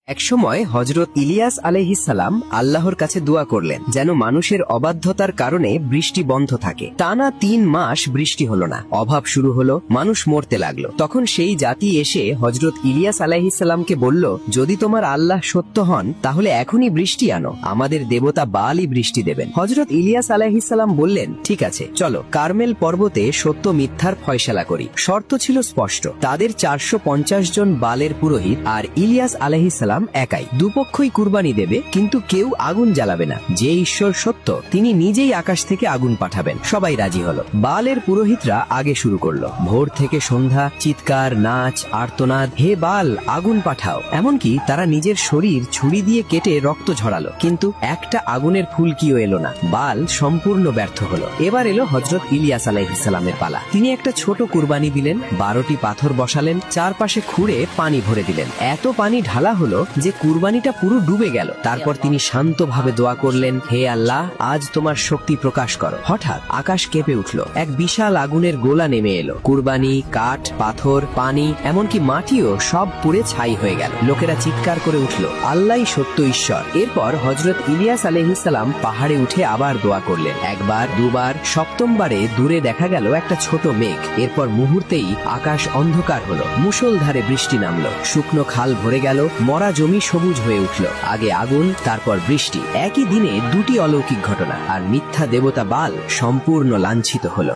একসময় হযরত ইলিয়াস আলাইহিস সালাম আল্লাহর কাছে দোয়া করলেন যেন মানুষের অবাধ্যতার কারণে বৃষ্টি বন্ধ থাকে। টানা ৩ মাস বৃষ্টি হলো না, অভাব শুরু হলো, মানুষ মরতে লাগলো। তখন সেই জাতি এসে হযরত ইলিয়াস আলাইহিস সালামকে বলল, যদি তোমার আল্লাহ সত্য হন তাহলে এখনই বৃষ্টি আনো, আমাদের দেবতা বালই বৃষ্টি দেবেন। হযরত ইলিয়াস আলাইহিস সালাম বললেন, ঠিক আছে, চলো কার্মেল পর্বতে সত্য মিথ্যার ফয়সালা করি। শর্ত ছিল স্পষ্ট, তাদের ৪৫০ জন বালের পুরোহিত আর ইলিয়াস আলাইহিস সালাম একাই। দুপক্ষই কুরবানি দেবে, কিন্তু কেউ আগুন জ্বালাবে না। যে ঈশ্বর সত্য তিনি নিজেই আকাশ থেকে আগুন পাঠাবেন। সবাই রাজি হলো। বালের পুরোহিতরা আগে শুরু করলো। ভোর থেকে সন্ধ্যা চিৎকার, নাচ, আর্তনাদ, হে বাল আগুন পাঠাও। এমনকি তারা নিজের শরীর ছুরি দিয়ে কেটে রক্ত ঝরালো, কিন্তু একটা আগুনের ফুলকিও এলো না। বাল সম্পূর্ণ ব্যর্থ হলো। এবার এলো হযরত ইলিয়াস আলাইহিস সালামের পালা। তিনি একটা ছোট কুরবানি দিলেন, ১২টি পাথর বসালেন, চারপাশে খুঁড়ে পানি ভরে দিলেন। এত পানি ঢালা হলো যে কুরবানিটা পুরো ডুবে গেল। তারপর তিনি শান্তভাবে দোয়া করলেন, হে আল্লাহ, আজ তোমার শক্তি প্রকাশ করো। হঠাৎ আকাশ কেঁপে উঠল, এক বিশাল আগুনের গোলা নেমে এলো। কুরবানি, কাঠ, পাথর, পানি, এমনকি মাটিও সব পুড়ে ছাই হয়ে গেল। লোকেরা চিৎকার করে উঠল, আল্লাহই সত্য ঈশ্বর। এরপর হযরত ইলিয়াস আলাইহিস সালাম পাহাড়ে উঠে আবার দোয়া করলেন। একবার, দুবার, সপ্তমবারে দূরে দেখা গেল একটা ছোট মেঘ। এরপর মুহূর্তেই আকাশ অন্ধকার হলো, মুষলধারে বৃষ্টি নামলো, শুকনো খাল ভরে গেল, মরা জমি সবুজ হয়ে উঠল। আগে আগুন, তারপর বৃষ্টি। একই দিনে দুটি অলৌকিক ঘটনা, আর মিথ্যা দেবতা বাল সম্পূর্ণ লাঞ্ছিত হলো।